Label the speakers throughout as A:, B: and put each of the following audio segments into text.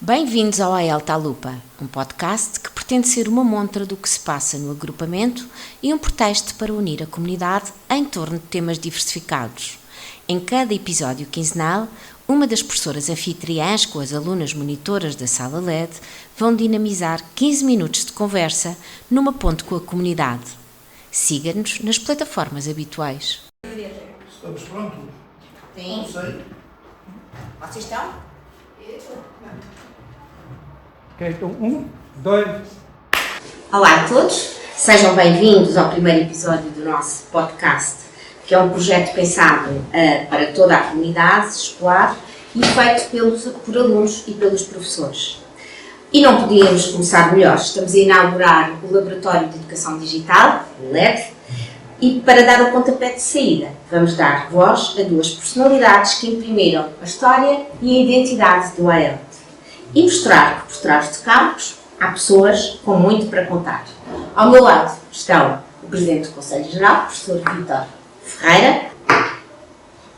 A: Bem-vindos ao AELTA à Lupa, um podcast que pretende ser uma montra do que se passa no agrupamento e um pretexto para unir a comunidade em torno de temas diversificados. Em cada episódio quinzenal, uma das professoras anfitriãs com as alunas monitoras da sala LED vão dinamizar 15 minutos de conversa numa ponte com a comunidade. Siga-nos nas plataformas habituais.
B: Estamos prontos?
A: Sim.
B: Não sei.
A: Vocês estão?
C: Ok, então 1, 2.
A: Olá a todos, sejam bem-vindos ao primeiro episódio do nosso podcast, que é um projeto pensado para toda a comunidade escolar e feito por alunos e pelos professores. E não podíamos começar melhor, estamos a inaugurar o Laboratório de Educação Digital, o LED, e para dar o pontapé de saída, vamos dar voz a duas personalidades que imprimiram a história e a identidade do AELT e mostrar que por trás de campos há pessoas com muito para contar. Ao meu lado estão o Presidente do Conselho Geral, o professor Vítor Ferreira.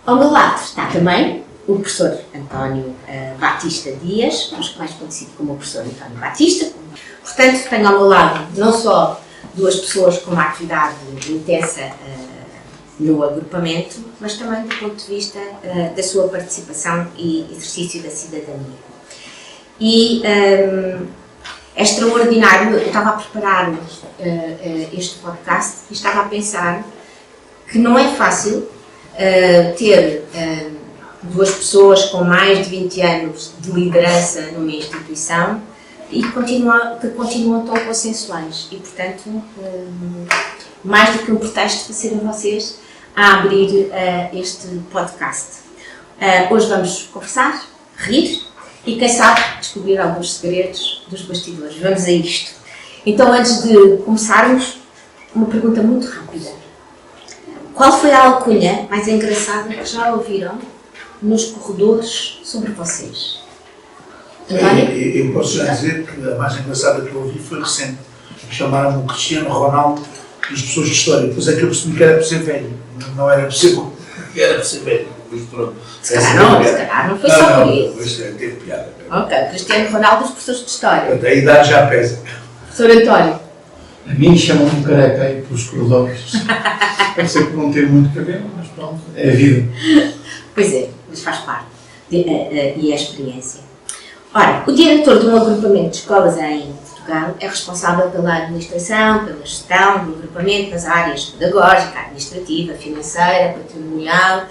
A: Ao meu lado está também o professor António Batista Dias, mais conhecido como o professor António Batista. Portanto, tenho ao meu lado não só duas pessoas com uma atividade intensa no agrupamento, mas também do ponto de vista da sua participação e exercício da cidadania. E é extraordinário, eu estava a preparar este podcast e estava a pensar que não é fácil ter duas pessoas com mais de 20 anos de liderança numa instituição e que continuam tão consensuais e, portanto, mais do que um pretexto para serem vocês a abrir este podcast. Hoje vamos conversar, rir e, quem sabe, descobrir alguns segredos dos bastidores. Vamos a isto. Então, antes de começarmos, uma pergunta muito rápida. Qual foi a alcunha mais engraçada que já ouviram nos corredores sobre vocês?
B: Eu posso já dizer que a mais engraçada que eu ouvi foi recente. Chamaram-me o Cristiano Ronaldo das pessoas de história. Depois é que eu percebi que era por ser velho. Não era por ser bom, era por ser velho.
A: Se calhar não foi só por isso.
B: Pois é, teve piada.
A: Ok, Cristiano Ronaldo das pessoas de história.
B: A idade já pesa.
A: Professor António.
C: A mim chamam-me careca aí pelos corredores. Pode ser por não ter muito cabelo, mas pronto, é a vida.
A: Pois é, mas faz parte. E é a experiência. Ora, o diretor de um agrupamento de escolas em Portugal é responsável pela administração, pela gestão do agrupamento nas áreas pedagógica, administrativa, financeira, patrimonial,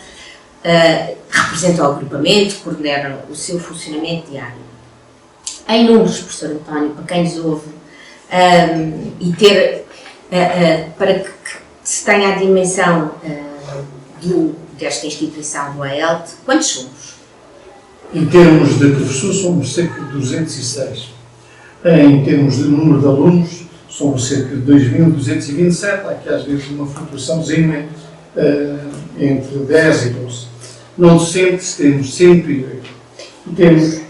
A: representa o agrupamento, coordena o seu funcionamento diário. Em números, professor António, para quem nos ouve, e ter, para que se tenha a dimensão desta instituição do AELT, quantos somos?
C: Em termos de professores, somos cerca de 206. Em termos de número de alunos, somos cerca de 2.227. Há aqui às vezes uma flutuaçãozinha entre 10 e 12. Não docentes temos 108. E temos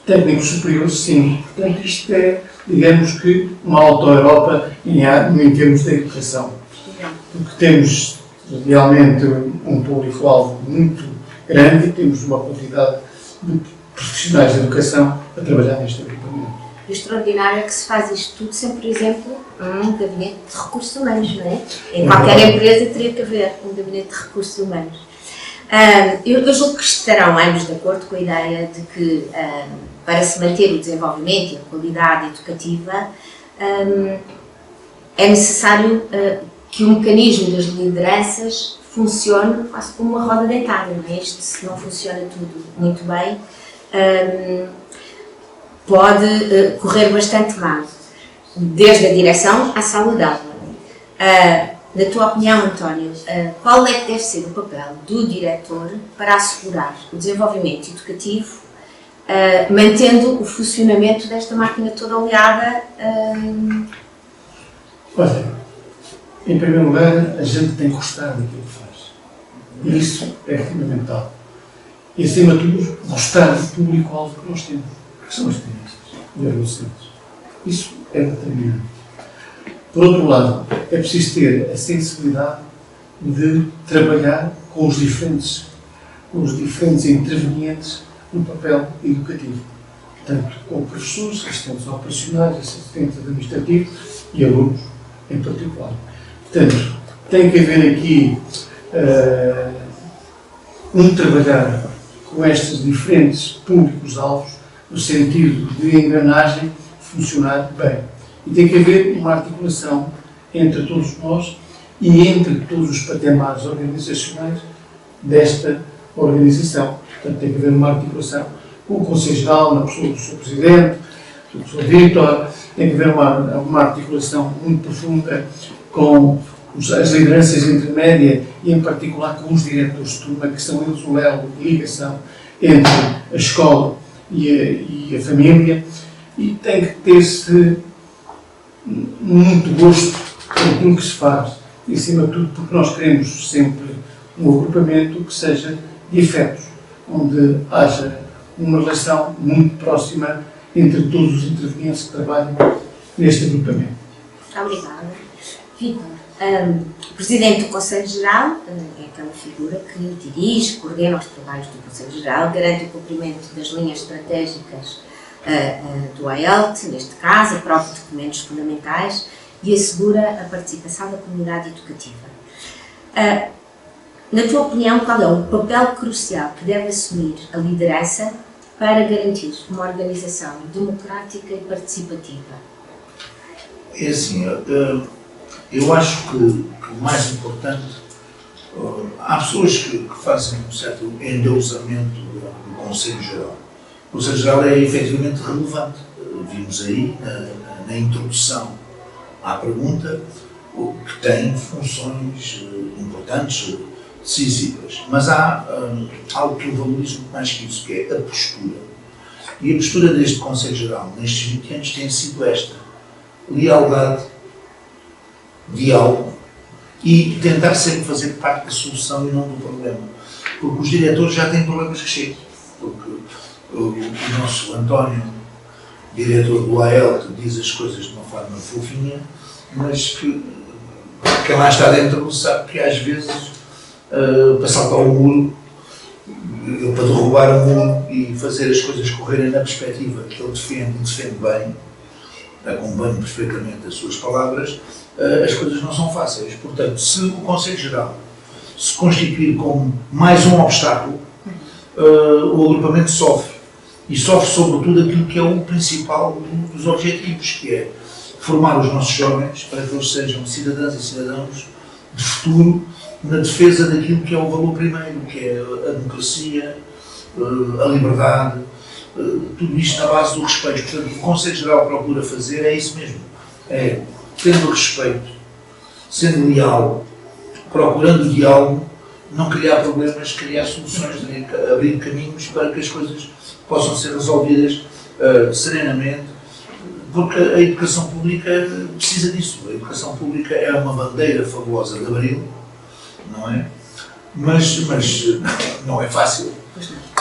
C: técnicos superiores 5. Portanto, isto é, digamos que, uma auto-Europa em termos de educação. Porque temos realmente um público-alvo muito grande e temos uma quantidade de profissionais de educação a trabalhar neste agrupamento.
A: O extraordinário é que se faz isto tudo sem, por exemplo, um gabinete de recursos humanos, não é? Em qualquer empresa teria que haver um gabinete de recursos humanos. Eu julgo que estarão ambos de acordo com a ideia de que, para se manter o desenvolvimento e a qualidade educativa, é necessário que o mecanismo das lideranças funcione quase como uma roda dentada, não é? Isto, se não funciona tudo muito bem, pode correr bastante mal, desde a direção à sala de aula. Na tua opinião, António, qual é que deve ser o papel do diretor para assegurar o desenvolvimento educativo, mantendo o funcionamento desta máquina toda oleada?
C: Olha, em primeiro lugar, a gente tem que gostar daquilo que faz. E isso é fundamental. E, acima de tudo, gostar do público-alvo que nós temos, que são as crianças e os adolescentes. Isso é determinante. Por outro lado, é preciso ter a sensibilidade de trabalhar com os diferentes intervenientes no papel educativo. tanto com professores, assistentes operacionais, assistentes administrativos e alunos em particular. Portanto, tem que haver aqui trabalhar com estes diferentes públicos-alvos no sentido de engrenagem funcionar bem. E tem que haver uma articulação entre todos nós e entre todos os patamares organizacionais desta organização. Portanto, tem que haver uma articulação com o Conselho Geral, na pessoa do Sr. Presidente, do Sr. Vítor, tem que haver uma articulação muito profunda com as lideranças intermédias e, em particular, com os diretores de turma, que são eles o elo de ligação entre a escola e a família, e tem que ter-se muito gosto por aquilo que se faz, e, acima de tudo, porque nós queremos sempre um agrupamento que seja de afetos, onde haja uma relação muito próxima entre todos os intervenientes que trabalham neste agrupamento.
A: Obrigada. Vítor, o Presidente do Conselho Geral é aquela figura que dirige, coordena os trabalhos do Conselho Geral, garante o cumprimento das linhas estratégicas do AELT, neste caso, aprova documentos fundamentais e assegura a participação da comunidade educativa. Na tua opinião, qual é o papel crucial que deve assumir a liderança para garantir uma organização democrática e participativa?
B: É assim, eu acho que o mais importante, há pessoas que fazem um certo endeusamento do Conselho Geral. O Conselho Geral é efetivamente relevante. Vimos aí na introdução à pergunta que tem funções importantes, decisivas, mas há algo que eu valorizo muito mais que isso, que é a postura. E a postura deste Conselho Geral, nestes 20 anos, tem sido esta: lealdade, diálogo e tentar sempre fazer parte da solução e não do problema. Porque os diretores já têm problemas que chegam. Porque o nosso António, diretor do AELT, diz as coisas de uma forma fofinha, mas que quem lá está dentro sabe que às vezes para saltar o muro, para derrubar o muro e fazer as coisas correrem na perspectiva que ele defende bem, acompanho perfeitamente as suas palavras, as coisas não são fáceis. Portanto, se o Conselho Geral se constituir como mais um obstáculo, o agrupamento sofre. E sofre sobretudo aquilo que é o principal dos objetivos, que é formar os nossos jovens para que eles sejam cidadãs e cidadãos de futuro na defesa daquilo que é o valor primeiro, que é a democracia, a liberdade, tudo isto na base do respeito. Portanto, o que o Conselho Geral procura fazer é isso mesmo, é tendo respeito, sendo leal, procurando o diálogo, não criar problemas, criar soluções, abrir caminhos para que as coisas possam ser resolvidas serenamente, porque a educação pública precisa disso. A educação pública é uma bandeira fabulosa de abril, não é? Mas não é fácil.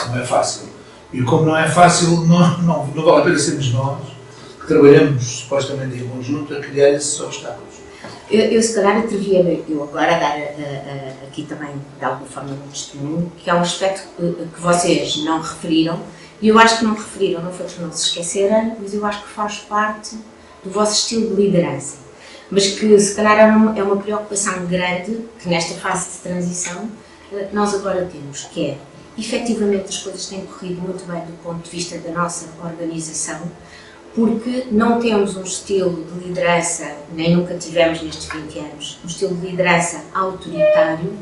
B: Não é fácil. E como não é fácil, não vale a pena sermos nós, que trabalhamos supostamente em conjunto, a criar esses obstáculos.
A: Eu se calhar atrevia eu agora a dar aqui também, de alguma forma, um testemunho, que é um aspecto que vocês não referiram, e eu acho que não referiram, não foi por não se esquecerem, mas eu acho que faz parte do vosso estilo de liderança. Mas que se calhar é uma preocupação grande, que nesta fase de transição nós agora temos, que é, efetivamente as coisas têm corrido muito bem do ponto de vista da nossa organização, porque não temos um estilo de liderança, nem nunca tivemos nestes 20 anos, um estilo de liderança autoritário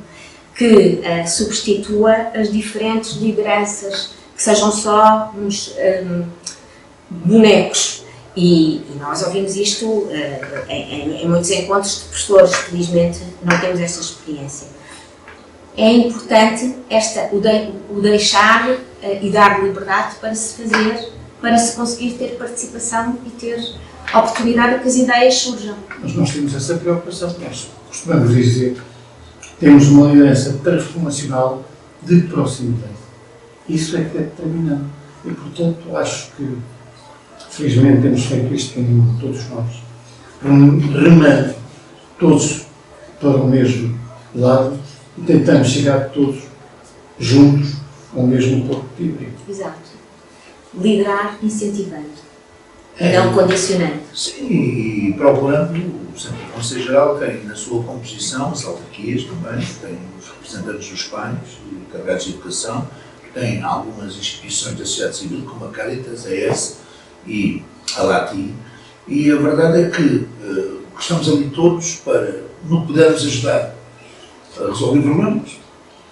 A: que substitua as diferentes lideranças, que sejam só uns bonecos. E nós ouvimos isto em muitos encontros de professores, felizmente não temos esta experiência. É importante o deixar e dar liberdade para se fazer, para se conseguir ter participação e ter oportunidade de que as ideias surjam.
C: Mas nós temos essa preocupação, nós costumamos dizer que temos uma liderança transformacional de proximidade. Isso é que é determinante. E, portanto, acho que, felizmente, temos feito este caminho, todos nós, remando todos para o mesmo lado e tentamos chegar todos juntos ao mesmo ponto de equilíbrio.
A: Exato. liderar incentivando, não condicionando.
B: Sim, e procurando, sempre o Conselho Geral tem na sua composição as autarquias também, tem os representantes dos pais e encarregados de educação, tem algumas instituições da sociedade civil, como a Caritas, a ES e a LATI, e a verdade é que estamos ali todos para, no que pudermos ajudar a resolver problemas.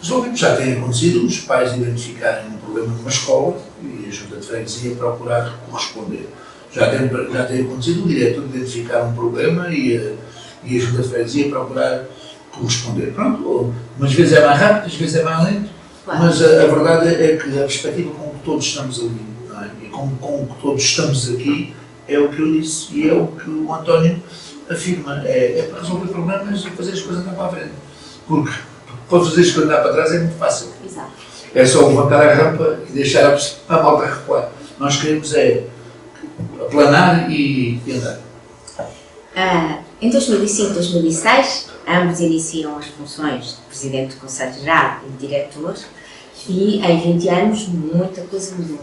B: Resolvemos, já tem acontecido, os pais identificarem um problema numa escola e a Junta de Freguesia procurar corresponder. Já tem acontecido o diretor identificar um problema e a Junta de Freguesia procurar corresponder. Pronto, umas vezes é mais rápido, às vezes é mais lento, claro. Mas a verdade é que a perspectiva com que todos estamos ali, não é? E com que todos estamos aqui, é o que eu disse e é o que o António afirma. É para resolver problemas e fazer as coisas andar para a frente. Porque para fazer as coisas andar para trás é muito fácil.
A: Exato.
B: É só levantar a rampa e deixar a malta recuar. Nós queremos aplanar e andar.
A: Em 2005 e 2006, ambos iniciam as funções de Presidente do Conselho Geral e de Diretor, e em 20 anos muita coisa mudou.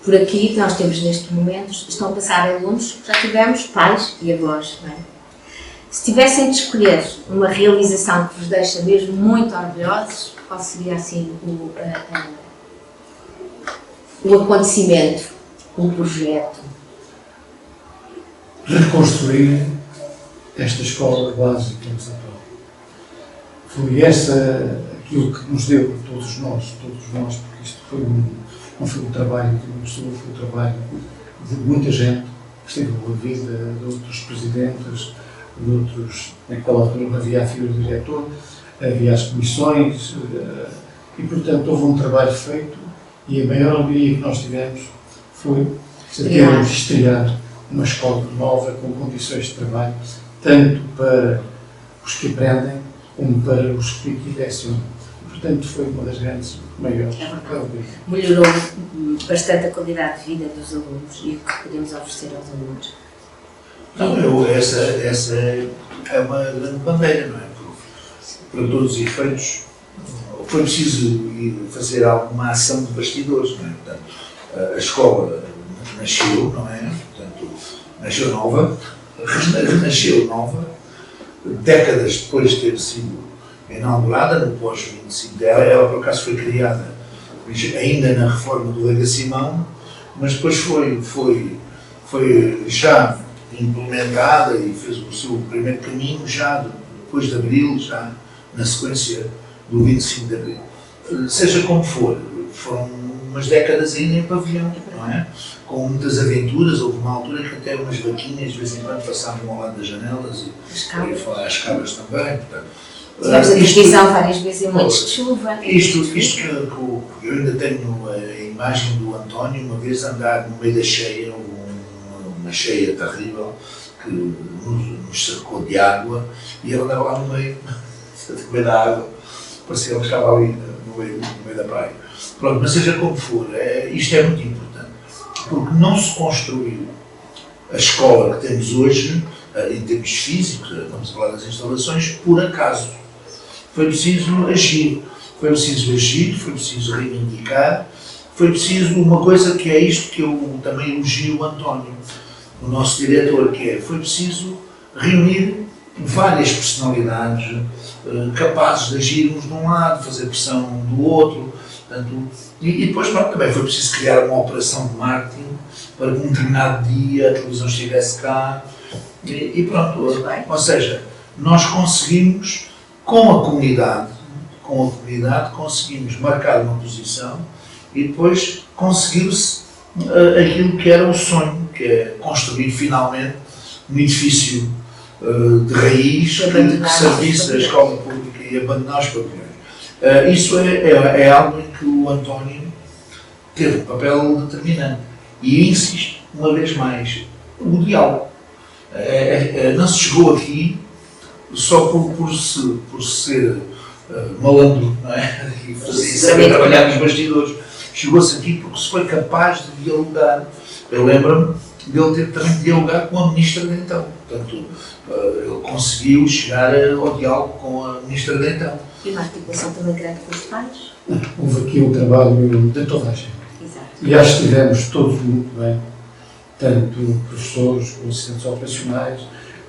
A: Por aqui que nós temos neste momento, estão a passar alunos que já tivemos pais e avós. Não é? Se tivessem de escolher uma realização que vos deixa mesmo muito orgulhosos, qual seria assim o acontecimento, o projeto?
C: Reconstruir esta escola básica em Santão. Foi aquilo que nos deu a todos nós, porque isto não foi um trabalho de uma pessoa, foi um trabalho de muita gente, que esteve a vida de outros presidentes, de outros, naquela altura havia a figura do diretor, havia as comissões, e portanto houve um trabalho feito, e a maior alegria que nós tivemos foi termos estrear uma escola nova com condições de trabalho, tanto para os que aprendem como para os que direcionam. Portanto, foi uma das grandes, maiores alegrias.
A: Melhorou bastante a qualidade de vida dos alunos e o que podemos oferecer aos alunos.
B: Não, essa é uma grande bandeira, não é? Para todos os efeitos, foi preciso fazer alguma ação de bastidores, não é? Portanto, a escola nasceu, não é? Portanto, nasceu nova, renasceu nova, décadas depois de ter sido inaugurada, no pós-25 dela. Ela, por acaso, foi criada ainda na reforma do Lega Simão, mas depois foi já implementada e fez o seu primeiro caminho já depois de Abril, já na sequência do 25 de Abril. Seja como for, foram umas décadas ainda em pavilhão, não é? Com muitas aventuras. Houve uma altura que até umas vaquinhas de vez em quando passavam ao lado das janelas e as cabras também. Portanto,
A: tivemos a televisão várias vezes em momentos de chuva.
B: Isto que eu ainda tenho a imagem do António, uma vez andar no meio da cheia, uma cheia terrível, que nos cercou de água, e ele andava lá no meio da água, parecia que estava ali no meio da praia. Pronto, mas seja como for, isto é muito importante, porque não se construiu a escola que temos hoje, em termos físicos, estamos a falar das instalações, por acaso. Foi preciso agir, foi preciso reivindicar, foi preciso uma coisa que é isto que eu também elogio o António, o nosso diretor, que foi preciso reunir várias personalidades capazes de agir uns de um lado, fazer pressão do outro, portanto, e depois pronto, também foi preciso criar uma operação de marketing para que um determinado dia a televisão estivesse cá, e pronto, ou seja, nós conseguimos, com a comunidade conseguimos marcar uma posição e depois conseguiu-se aquilo que era o sonho, que é construir finalmente um edifício de raiz que servisse a escola pública e abandonar os pavilhões. Isso é algo em que o António teve um papel determinante. E insisto, uma vez mais, o diálogo. Não se chegou aqui só por ser malandro, não é? E saber trabalhar nos bastidores. Chegou-se aqui porque se foi capaz de dialogar. Eu lembro-me dele ter também de dialogar com a ministra de então. Portanto, ele conseguiu chegar ao diálogo com a ministra de então.
A: E uma articulação também grande com os pais.
C: Houve aqui um trabalho de toda a gente.
A: Exato.
C: E acho que estivemos todos muito bem, tanto professores, como assistentes operacionais,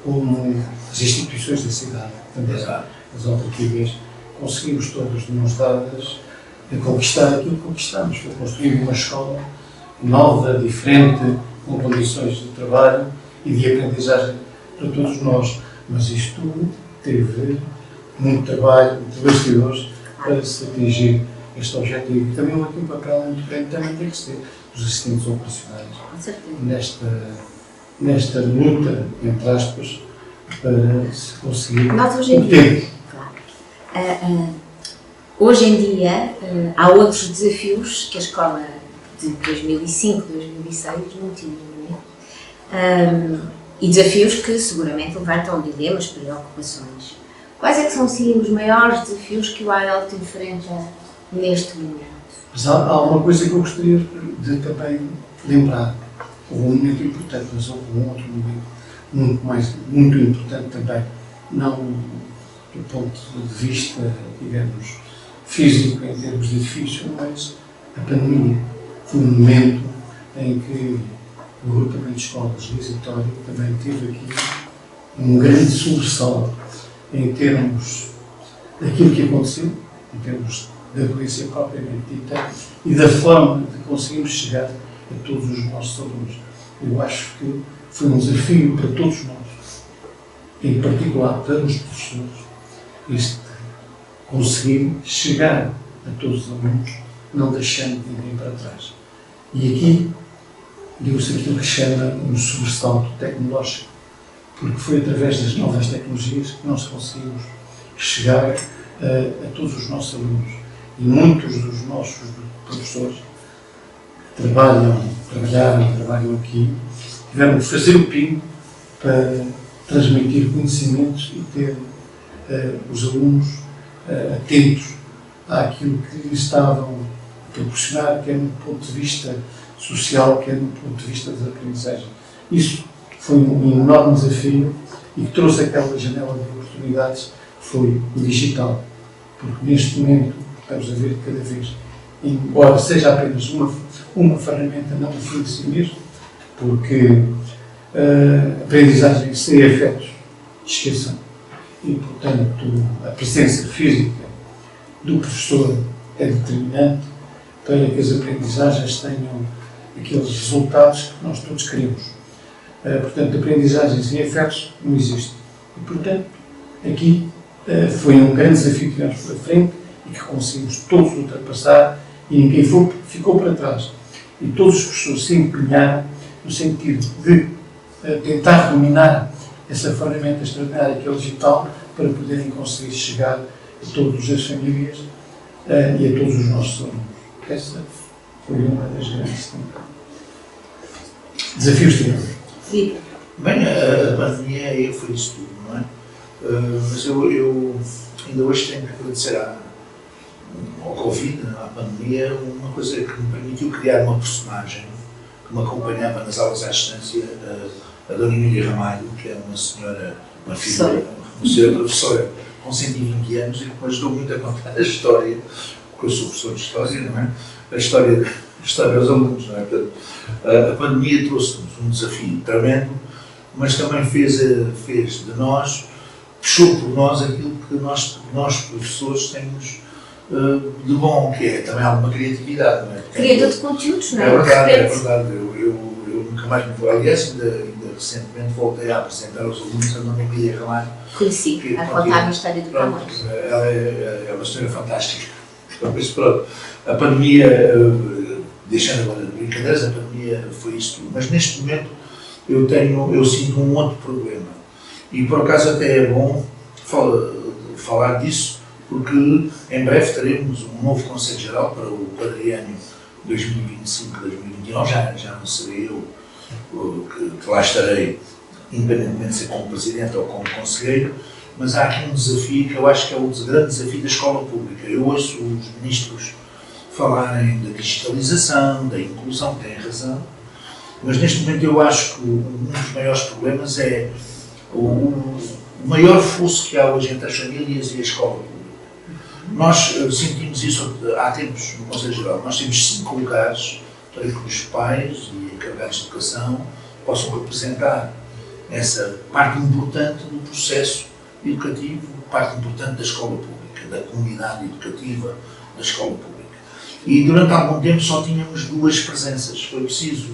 C: como as instituições da cidade, também as autarquias, conseguimos todos de mãos dadas a conquistar aquilo que conquistamos. Foi construir uma escola nova, diferente, com condições de trabalho e de aprendizagem para todos nós. Mas isto teve muito trabalho, muitos bastidores para se atingir este objetivo. E também aqui um papel muito grande também tem que ser dos assistentes operacionais.
A: Com certeza.
C: Nesta luta, entre aspas, para se conseguir
A: Nós hoje em dia, claro, hoje em dia há outros desafios que a escola de 2005, 2006 não tinha, não é? E desafios que seguramente levantam dilemas, preocupações. Quais é que são assim, os maiores desafios que o AELT enfrenta neste momento?
C: Mas há uma coisa que eu gostaria de também lembrar. Houve um momento importante, mas houve um outro momento muito importante também, não do ponto de vista, digamos, físico, em termos de edifício, mas a pandemia. Foi um momento em que o agrupamento de escolas de Vitória também teve aqui um grande sobressalto em termos daquilo que aconteceu, em termos da doença propriamente dita e da forma de conseguirmos chegar a todos os nossos alunos. Eu acho que foi um desafio para todos nós, em particular para os professores, este conseguir chegar a todos os alunos, não deixando ninguém para trás. E aqui deu-se aquilo que chama um sobressalto tecnológico, porque foi através das novas tecnologias que nós conseguimos chegar a todos os nossos alunos. E muitos dos nossos professores que trabalharam aqui, tiveram de fazer o PIN para transmitir conhecimentos e ter os alunos atentos àquilo que estavam a proporcionar, quer no ponto de vista social, quer no ponto de vista da aprendizagem. Isso foi um enorme desafio e que trouxe aquela janela de oportunidades que foi o digital. Porque neste momento estamos a ver cada vez, embora seja apenas uma ferramenta, não um fim de si mesmo, porque a aprendizagem sem efeitos, esqueçam. E, portanto, a presença física do professor é determinante para que as aprendizagens tenham aqueles resultados que nós todos queremos. Portanto, aprendizagens sem efeitos não existe. E, portanto, aqui foi um grande desafio que tivemos pela frente e que conseguimos todos ultrapassar e ninguém ficou para trás. E todos os professores se empenharam no sentido de tentar dominar essa ferramenta extraordinária que é o digital para poderem conseguir chegar a todas as famílias e a todos os nossos alunos. Essa foi uma das grandes desafios que tivemos.
B: Bem, a pandemia foi isso tudo, não é? Mas eu ainda hoje tenho que agradecer ao Covid, à pandemia, uma coisa que me permitiu criar uma personagem que me acompanhava nas aulas à distância, a Dona Emília Ramalho, que é uma senhora, uma figura, uma senhora professora com 120 anos e que me ajudou muito a contar a história, porque eu sou professor de história, não é? A história aos alunos, não é? Portanto, a pandemia trouxe-nos um desafio tremendo, mas também fez de nós, puxou por nós aquilo que nós professores temos de bom, que é também alguma criatividade, não é?
A: Criador de conteúdos, não é?
B: É verdade. Eu nunca mais me vou. Aliás, ainda recentemente voltei a apresentar aos alunos a Dona Emília Ramalho.
A: Conheci, a contar a história do Camões.
B: Ela é uma história fantástica. Mas pronto, a pandemia, deixando agora de brincadeiras, a pandemia foi isso tudo. Mas neste momento eu sinto um outro problema. E por acaso até é bom falar disso, porque em breve teremos um novo Conselho Geral para o quadriênio 2025-2029, já não serei eu que lá estarei, independentemente de ser como Presidente ou como Conselheiro, mas há aqui um desafio que eu acho que é o grande desafio da escola pública. Eu ouço os ministros falarem da digitalização, da inclusão, têm razão, mas neste momento eu acho que um dos maiores problemas é o maior fluxo que há hoje entre as famílias e a escola pública. Nós sentimos isso há tempos no Conselho Geral. Nós temos 5 lugares, para que os pais e encarregados de educação possam representar essa parte importante do processo educativo, parte importante da escola pública, da comunidade educativa da escola pública. E durante algum tempo só tínhamos duas presenças. Foi preciso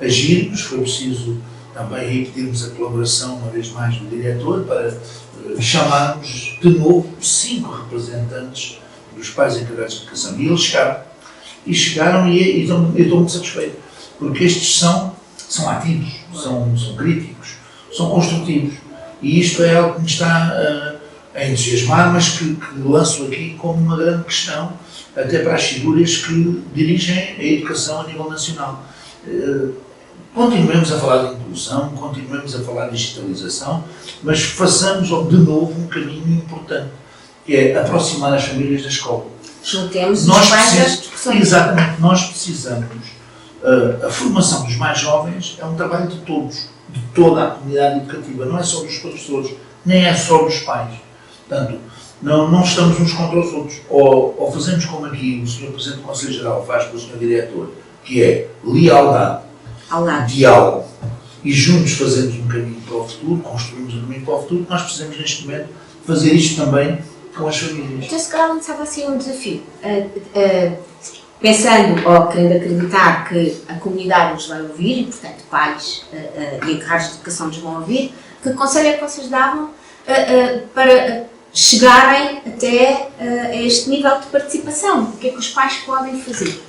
B: agirmos, foi preciso também aí pedirmos a colaboração, uma vez mais, do diretor para chamarmos de novo 5 representantes dos pais encarregados de educação. E eles chegaram e eu estou muito satisfeito, porque estes são ativos, são críticos, são construtivos. E isto é algo que me está a entusiasmar, mas que lanço aqui como uma grande questão, até para as figuras que dirigem a educação a nível nacional. Continuemos a falar de inclusão, continuemos a falar de digitalização, mas façamos de novo um caminho importante, que é aproximar as famílias da escola.
A: Juntemos os pais das discussões.
B: Exatamente, nós precisamos. A formação dos mais jovens é um trabalho de todos, de toda a comunidade educativa, não é só dos professores, nem é só dos pais. Portanto, não estamos uns contra os outros. Ou fazemos como aqui o Sr. Presidente do Conselho Geral faz com o Sr. Diretor, que é lealdade, diálogo, e juntos fazemos um caminho para o futuro, construímos um caminho para o futuro. Nós precisamos neste momento fazer isto também com as famílias.
A: Então, se calhar lançava assim um desafio, pensando ou querendo acreditar que a comunidade nos vai ouvir, e portanto pais e encarregados de educação nos vão ouvir, que conselho é que vocês davam para chegarem até a este nível de participação? O que é que os pais podem fazer?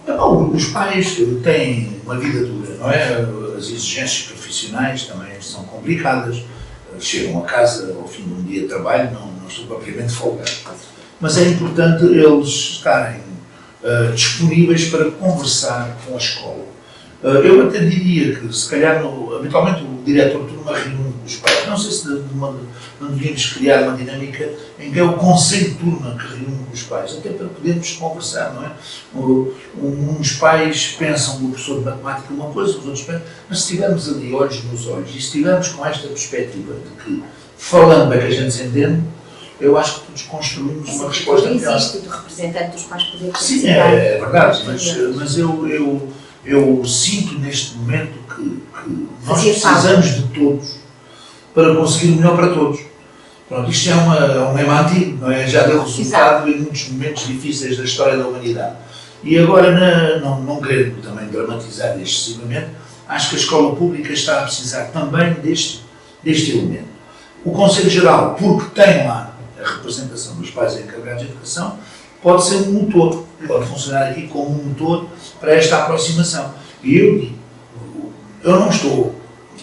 B: Bom, os pais têm uma vida dura, não é? As exigências profissionais também são complicadas. Chegam a casa ao fim de um dia de trabalho, não estão propriamente folgados. Mas é importante eles estarem disponíveis para conversar com a escola. Eu até diria que, se calhar, habitualmente o diretor de turma reúne com os pais. Não sei se não devíamos criar uma dinâmica em que é o conselho de turma que reúne com os pais, até para podermos conversar, não é? Uns pais pensam do professor de matemática uma coisa, os outros pensam, mas se estivermos ali olhos nos olhos e se estivermos com esta perspectiva de que, falando é que a gente se entende, eu acho que todos construímos uma resposta melhor.
A: Existe do representante dos pais poder participar.
B: Sim, é verdade, mas eu sinto neste momento que nós precisamos de todos para conseguir o melhor para todos. Pronto, isto é um lema antigo, não é? Já deu resultado em muitos momentos difíceis da história da humanidade. E agora, não querendo também dramatizar excessivamente, acho que a escola pública está a precisar também deste elemento. O Conselho Geral, porque tem lá a representação dos pais encarregados de educação, pode ser um motor, pode funcionar aqui como um motor para esta aproximação. E eu digo, eu não estou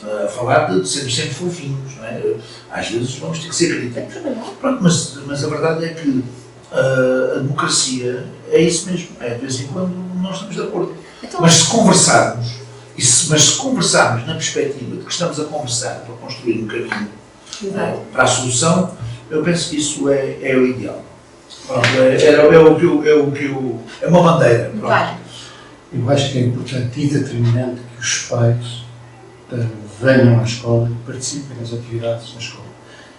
B: a falar de sermos sempre fofinhos, não é? Às vezes vamos ter que ser críticos. Pronto, mas a verdade é que a democracia é isso mesmo, de vez em quando não estamos de acordo. Então, mas se conversarmos na perspectiva de que estamos a conversar para construir um caminho para a solução, eu penso que isso é o ideal. Pronto, é uma bandeira. Pronto.
C: Eu acho que é importante e determinante que os pais venham à escola e participem das atividades na escola.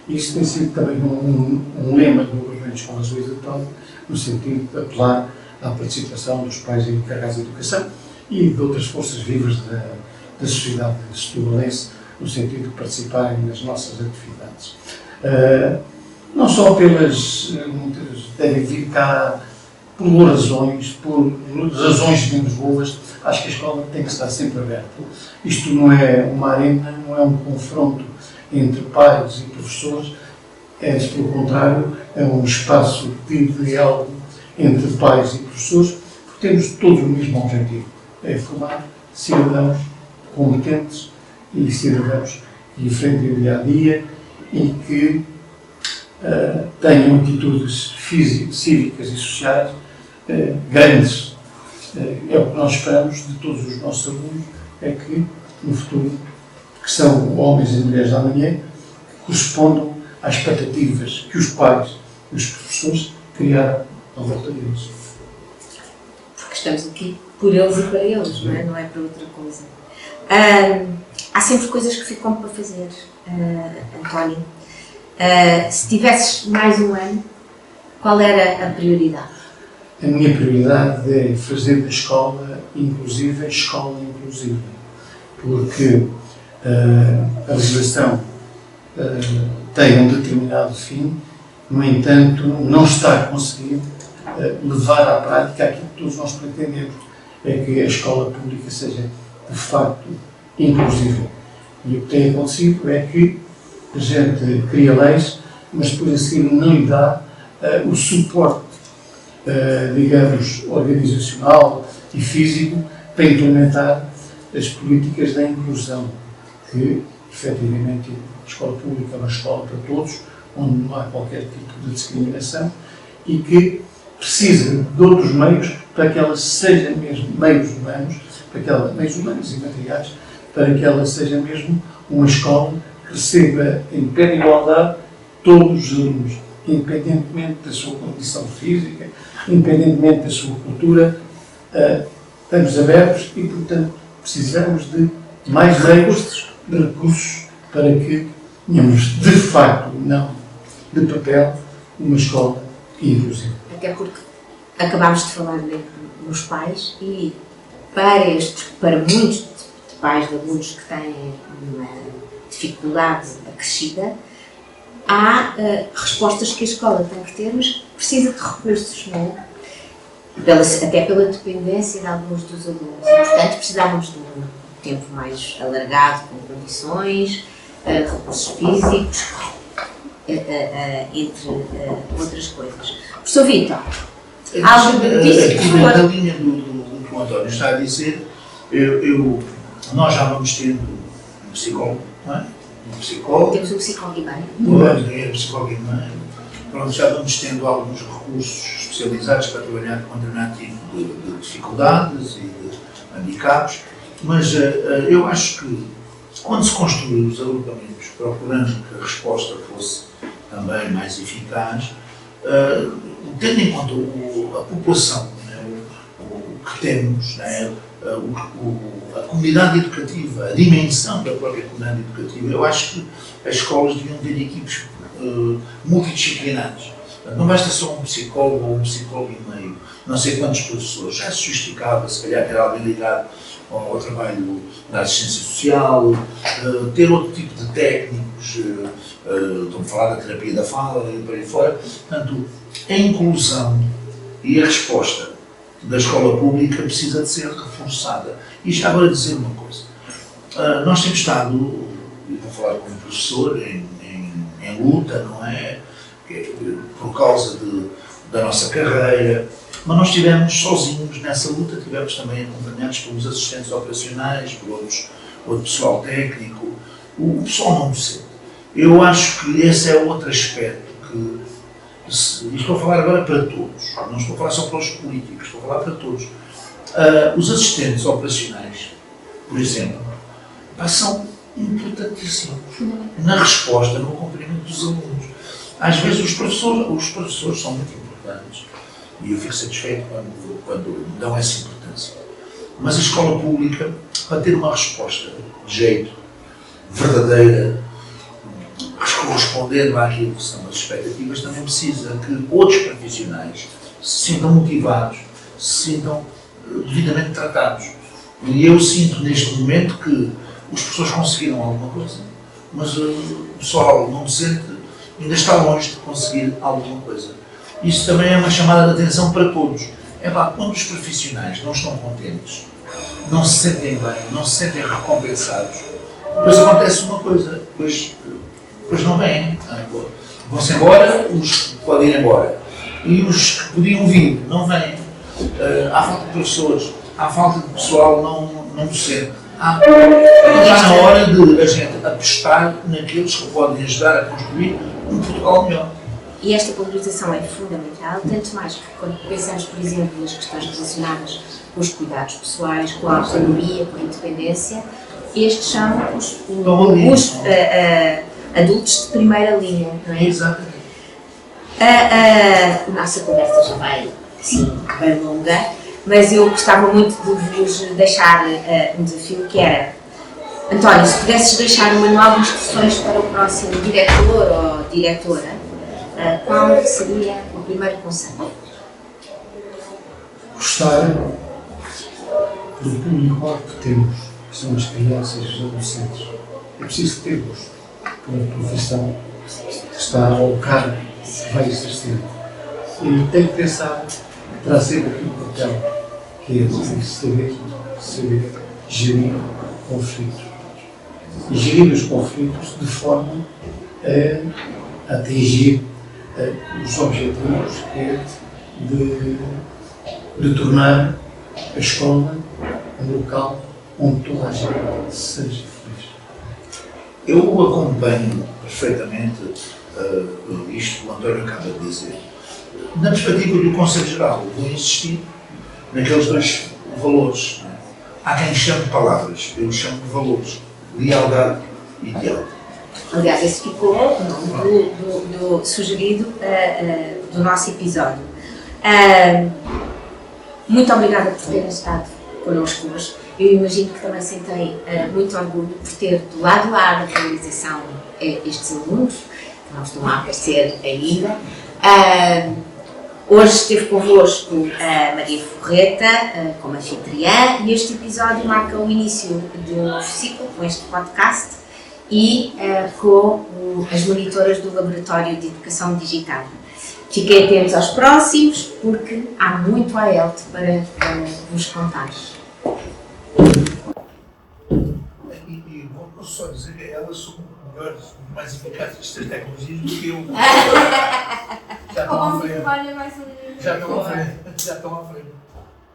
C: Isso tem sido também um lema do Governo de Escolas Luís António, no sentido de apelar à participação dos pais encarregados de educação e de outras forças vivas da sociedade setubalense, no sentido de participarem nas nossas atividades. Não só muitas devem vir cá por razões menos boas. Acho que a escola tem que estar sempre aberta. Isto não é uma arena, não é um confronto entre pais e professores, pelo contrário, é um espaço de diálogo entre pais e professores, porque temos todos o mesmo objetivo, é formar cidadãos competentes e cidadãos que enfrentem o dia-a-dia e que tenham atitudes cívicas e sociais grandes. É o que nós esperamos de todos os nossos alunos, é que no futuro, que são homens e mulheres da manhã, correspondam às expectativas que os pais e os professores criaram à volta deles.
A: Porque estamos aqui por eles e para eles, não é para outra coisa. Há sempre coisas que ficam para fazer, António. Se tivesses mais um ano, qual era a prioridade?
C: A minha prioridade é fazer da escola inclusiva, escola inclusiva, porque a legislação tem um determinado fim, no entanto, não está a conseguir levar à prática aquilo que todos nós pretendemos, é que a escola pública seja, de facto, inclusiva. E o que tem acontecido é que a gente cria leis, mas depois a seguir não lhe dá o suporte, digamos, organizacional e físico para implementar as políticas da inclusão, que, efetivamente, a escola pública é uma escola para todos, onde não há qualquer tipo de discriminação e que precisa de outros meios para que ela seja mesmo, meios humanos e materiais, para que ela seja mesmo uma escola que receba em pé de igualdade todos os alunos, independentemente da sua condição física, independentemente da sua cultura. Estamos abertos e, portanto, precisamos de mais meios, de recursos, para que tenhamos, de facto, não de papel, uma escola inclusiva.
A: Até porque acabámos de falar nos pais e para muitos de pais de alunos que têm uma dificuldade acrescida, há respostas que a escola tem que ter, mas precisa de recursos, não é? Até pela dependência de alguns dos alunos. E, portanto, precisávamos de um tempo mais alargado, com condições, recursos físicos, entre outras coisas. Professor Vítor, algo disso, por favor.
B: Na linha do que o António está a dizer, nós já vamos tendo um psicólogo, não é? Um psicólogo.
A: Temos um psicólogo e
B: Um psicólogo e mãe. Pronto, já vamos tendo alguns recursos especializados para trabalhar com determinado tipo de dificuldades e de handicaps, mas eu acho que quando se construiu os agrupamentos, procurando que a resposta fosse também mais eficaz, tendo em conta a população, né, o que temos, né, a comunidade educativa, a dimensão da própria comunidade educativa, eu acho que as escolas deviam ter equipes multidisciplinares. Não basta só um psicólogo ou um psicólogo e meio, não sei quantos professores, já se justificava, se calhar ter alguém ligado ao trabalho da assistência social, ter outro tipo de técnicos, estamos a falar da terapia da fala e por aí fora. Portanto, a inclusão e a resposta da escola pública precisa de ser reforçada. E já agora dizer uma coisa, nós temos estado, e vou falar como professor, em luta, não é? Por causa da nossa carreira, mas nós estivemos sozinhos nessa luta, tivemos também acompanhados pelos assistentes operacionais, por outro pessoal técnico, o pessoal não docente. Eu acho que esse é outro aspecto que, e estou a falar agora para todos, não estou a falar só para os políticos, estou a falar para todos. Os assistentes operacionais, por exemplo, são importantíssimos na resposta, no acompanhamento dos alunos. Às vezes os professores são muito importantes e eu fico satisfeito quando me dão essa importância. Mas a escola pública, para ter uma resposta de jeito, verdadeira, correspondendo àquilo que são as expectativas, também precisa que outros profissionais se sintam motivados, se sintam devidamente tratados. E eu sinto neste momento que os professores conseguiram alguma coisa, mas o pessoal não docente ainda está longe de conseguir alguma coisa. Isso também é uma chamada de atenção para todos. Quando os profissionais não estão contentes, não se sentem bem, não se sentem recompensados, depois acontece uma coisa, depois não vêm. Vão-se embora, os que podem ir embora. E os que podiam vir, não vêm. Há falta de professores, há falta de pessoal não docente. Está na hora de a gente apostar naqueles que podem ajudar a construir um Portugal melhor.
A: E esta polarização é fundamental, tanto mais que quando pensamos, por exemplo, nas questões relacionadas com os cuidados pessoais, com a autonomia, com a independência, estes são os adultos de primeira linha, não é?
B: Exatamente.
A: A nossa conversa já vai, assim, bem longa, mas eu gostava muito de vos deixar um desafio que era: António, se pudesses deixar um manual de instruções para o próximo diretor ou diretora, qual seria o primeiro conselho?
C: Gostar do público que temos, que são as crianças e os adolescentes. É preciso ter gosto pela profissão que está ao cargo que vai exercer. E tem que pensar que terá sempre aqui um papel, que é saber gerir conflitos. E gerir os conflitos de forma a atingir os objetivos, que é de tornar a escola um local onde toda a gente seja feliz.
B: Eu acompanho perfeitamente isto que o António acaba de dizer. Na perspectiva do Conselho Geral, vou insistir naqueles dois valores. Não é? Há quem chame de palavras, eu chamo de valores. Lealdade e diálogo.
A: Aliás, esse ficou o nome do sugerido do nosso episódio. Muito obrigada por terem estado connosco hoje. Eu imagino que também sentem muito orgulho por ter do lado A da realização estes alunos, que não estão a aparecer ainda. Hoje esteve convosco a Maria Forreta como anfitriã e este episódio marca o início de um novo ciclo com este podcast e com as monitoras do Laboratório de Educação Digital. Fiquem atentos aos próximos porque há muito a ELTE para vos contar.
B: E vou só dizer que elas são melhores, mais eficazes nestas tecnologias do que eu. Já estão à frente. Já estão à frente.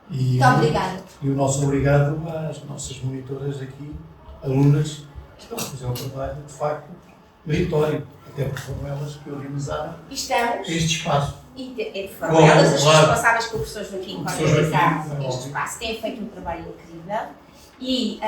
D: Muito obrigada.
C: E o nosso obrigado às nossas monitoras aqui, alunas, que estão a fazer um trabalho de facto meritório, até porque foram elas que organizaram este espaço.
A: E foram elas as
C: claro.
A: responsáveis com o professor Joaquim para organizar este espaço. Têm feito um trabalho incrível e